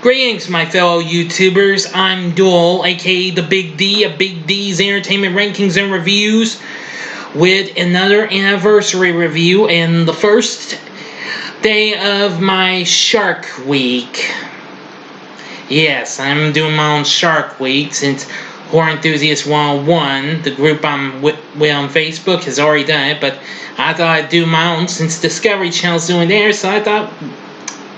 Greetings, my fellow YouTubers. I'm Duel, aka the Big D of Big D's Entertainment Rankings and Reviews, with another anniversary review and the first day of my Shark Week. Yes, I'm doing my own Shark Week since Horror Enthusiast 101, the group I'm with on Facebook, has already done it, but I thought I'd do my own since Discovery Channel's doing theirs, so I thought,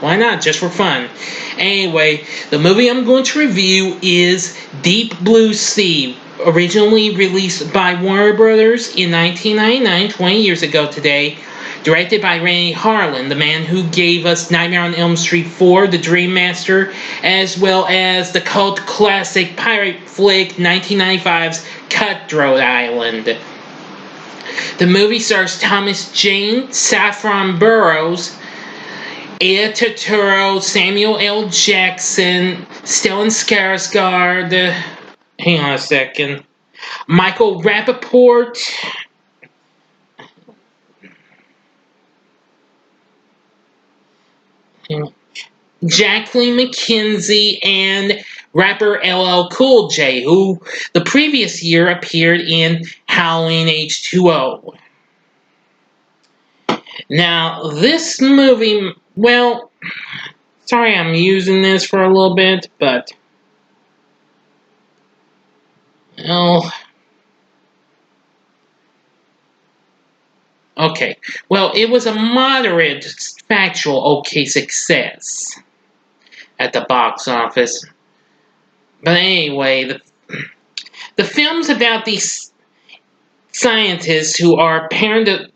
why not, just for fun. Anyway, the movie I'm going to review is Deep Blue Sea, originally released by Warner Brothers in 1999, 20 years ago today, directed by Renny Harlin, the man who gave us Nightmare on Elm Street 4, The Dream Master, as well as the cult classic pirate flick 1995's Cutthroat Island. The movie stars Thomas Jane, Saffron Burrows, Aya Turturro, Samuel L. Jackson, Stellan Skarsgård, hang on a second, Michael Rappaport, Jacqueline McKenzie, and rapper LL Cool J, who the previous year appeared in Halloween H2O. Now, this movie, well, sorry I'm using this for a little bit, but, well, okay. Well, it was a moderate, factual, okay success at the box office. But anyway, the film's about these scientists who are apparently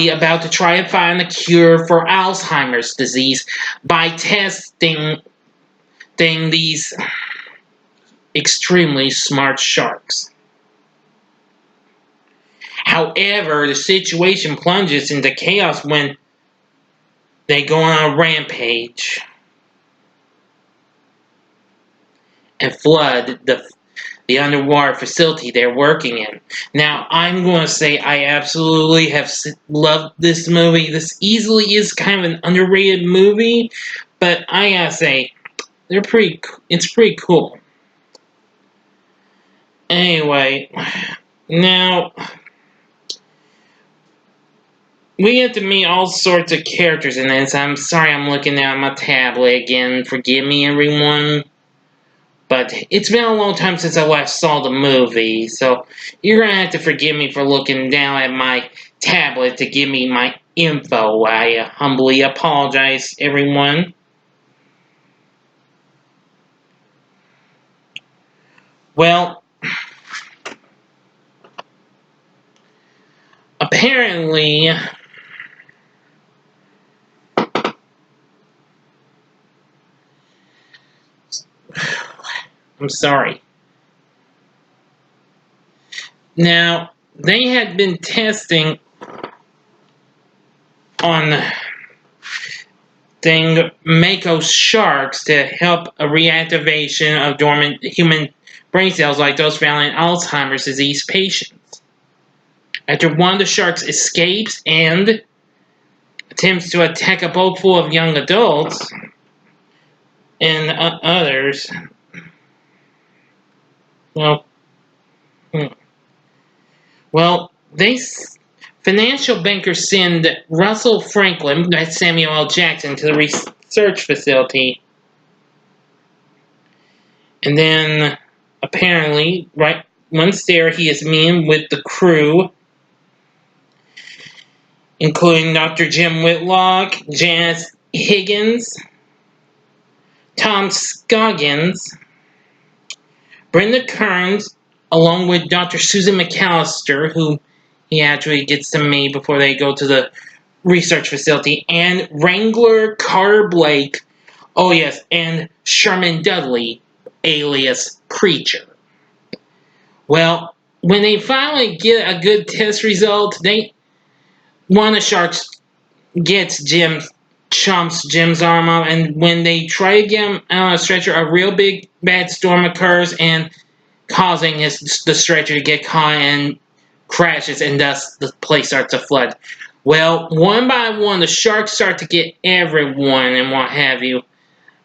about to try to find a cure for Alzheimer's disease by testing these extremely smart sharks. However, the situation plunges into chaos when they go on a rampage and flood the underwater facility they're working in. Now, I'm going to say I absolutely have loved this movie. This easily is kind of an underrated movie, but I gotta say, it's pretty cool. Anyway, now, we get to meet all sorts of characters in this. I'm sorry I'm looking down at my tablet again. Forgive me, everyone. But it's been a long time since I last saw the movie, so you're going to have to forgive me for looking down at my tablet to give me my info. I humbly apologize, everyone. Well, apparently, I'm sorry. Now, they had been testing on Mako sharks to help a reactivation of dormant human brain cells like those found in Alzheimer's disease patients. After one of the sharks escapes and attempts to attack a boat full of young adults and others, financial bankers send Russell Franklin, that's Samuel L. Jackson, to the research facility. And then, apparently, right once there, he is meeting with the crew, including Dr. Jim Whitlock, Janice Higgins, Tom Scoggins, Brenda Kearns, along with Dr. Susan McAllister, who he actually gets to meet before they go to the research facility, and Wrangler Carter Blake, oh yes, and Sherman Dudley, alias Creature. Well, when they finally get a good test result, one of the sharks chomps Jim's arm off, and when they try to get him out on a stretcher, a real big bad storm occurs and causing the stretcher to get caught and crashes, and thus the place starts to flood. Well, one by one, the sharks start to get everyone and what have you.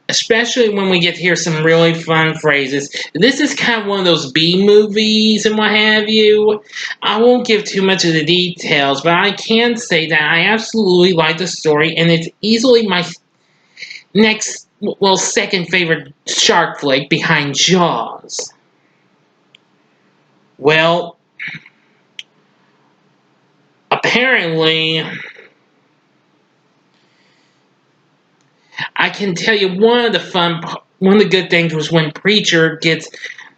especially when we get to hear some really fun phrases. This is kind of one of those B movies and what have you. I won't give too much of the details, but I can say that I absolutely like the story, and it's easily my next, well, second favorite shark flick behind Jaws. Well, apparently, I can tell you one of the good things was when Preacher gets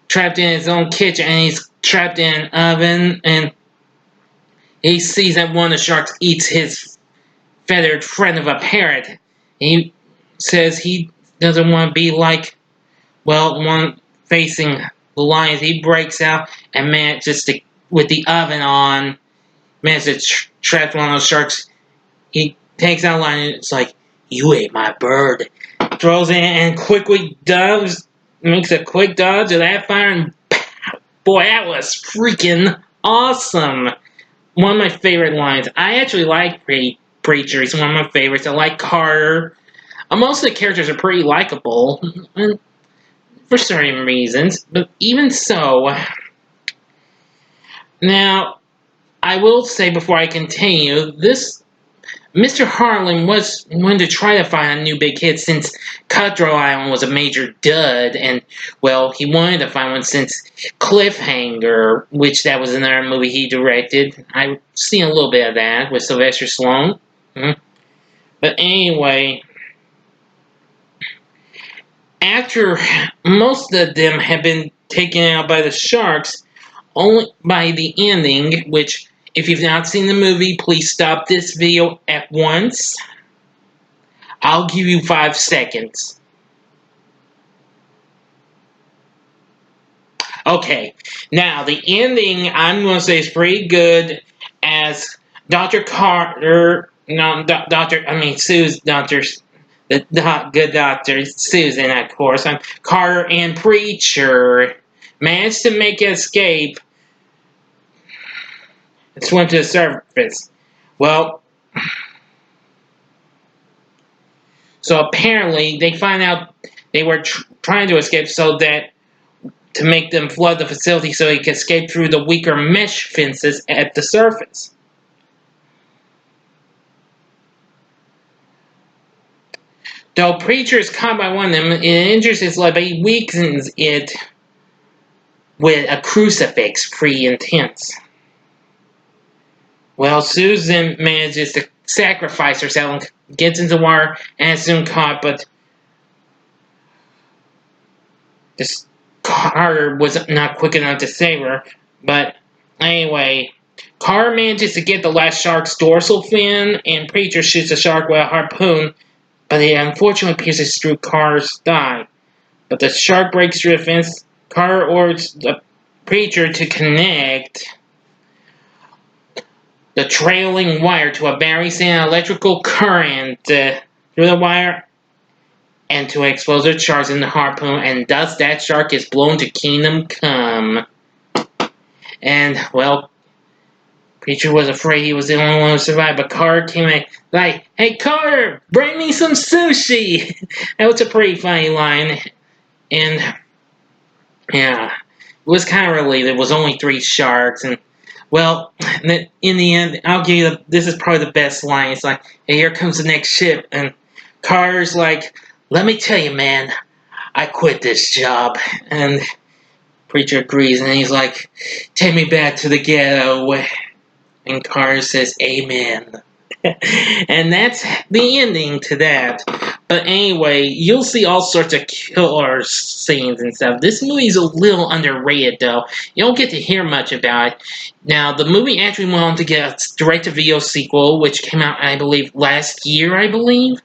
trapped in his own kitchen and he's trapped in an oven and he sees that one of the sharks eats his feathered friend of a parrot. He says he doesn't want to be like, well, one facing the lions. He breaks out and manages to, with the oven on, manages to trap one of those sharks. He takes out a lion and it's like, you ate my bird. Throws in and quickly makes a quick dodge of that fire and pow, boy, that was freaking awesome. One of my favorite lines. I actually like Preacher. He's one of my favorites. I like Carter. Most of the characters are pretty likable for certain reasons, but even so, now I will say before I continue, this Mr. Harlan was wanting to try to find a new big hit since Cutthroat Island was a major dud, and well, he wanted to find one since Cliffhanger, which that was another movie he directed. I've seen a little bit of that with Sylvester Stallone. But anyway, after most of them have been taken out by the sharks, only by the ending, which if you've not seen the movie, please stop this video at once. I'll give you 5 seconds. Okay, now the ending I'm going to say is pretty good as Dr. Carter, no, Sue's Dr. The good Dr. Susan, of course, Carter and Preacher managed to make an escape and swim to the surface. Well, so apparently they find out they were trying to escape so that to make them flood the facility so he could escape through the weaker mesh fences at the surface. Though Preacher is caught by one of them, it injures his leg, but he weakens it with a crucifix, pretty intense. Well, Susan manages to sacrifice herself and gets into the water and is soon caught, but this Carter was not quick enough to save her. But anyway, Carter manages to get the last shark's dorsal fin, and Preacher shoots the shark with a harpoon, but it unfortunately pierces through Carter's thigh. But the shark breaks through the fence. Carter orders the Preacher to connect the trailing wire to a battery, sending an electrical current through the wire and to expose the sharks in the harpoon, and thus that shark is blown to Kingdom Come. And, well, Preacher was afraid he was the only one who survived, but Carter came in like, hey Carter, bring me some sushi! That was a pretty funny line. And, yeah, it was kind of relieved. It was only 3 sharks, and well, in the end, I'll give you this is probably the best line. It's like, hey, here comes the next ship, and Carter's like, let me tell you, man, I quit this job. And Preacher agrees, and he's like, take me back to the ghetto. And Carter says, amen. And that's the ending to that. But anyway, you'll see all sorts of killer scenes and stuff. This movie's a little underrated, though. You don't get to hear much about it. Now, the movie actually went on to get a direct-to-video sequel, which came out, I believe, last year, I believe?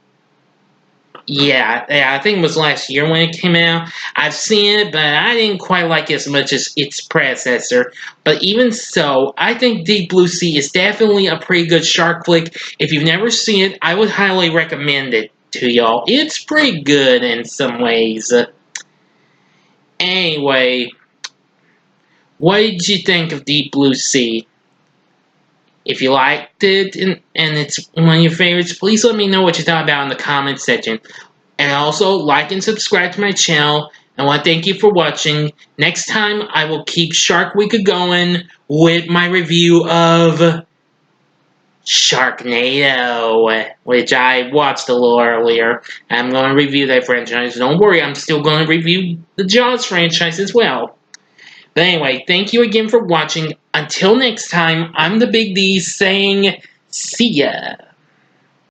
Yeah, I think it was last year when it came out. I've seen it, but I didn't quite like it as much as its predecessor. But even so, I think Deep Blue Sea is definitely a pretty good shark flick. If you've never seen it, I would highly recommend it to y'all. It's pretty good in some ways. Anyway, what did you think of Deep Blue Sea? If you liked it and it's one of your favorites, please let me know what you thought about in the comments section. And also like and subscribe to my channel. I want to thank you for watching. Next time, I will keep Shark Week going with my review of Sharknado, which I watched a little earlier. I'm going to review that franchise. Don't worry, I'm still going to review the Jaws franchise as well. But anyway, thank you again for watching. Until next time, I'm the Big D saying, see ya.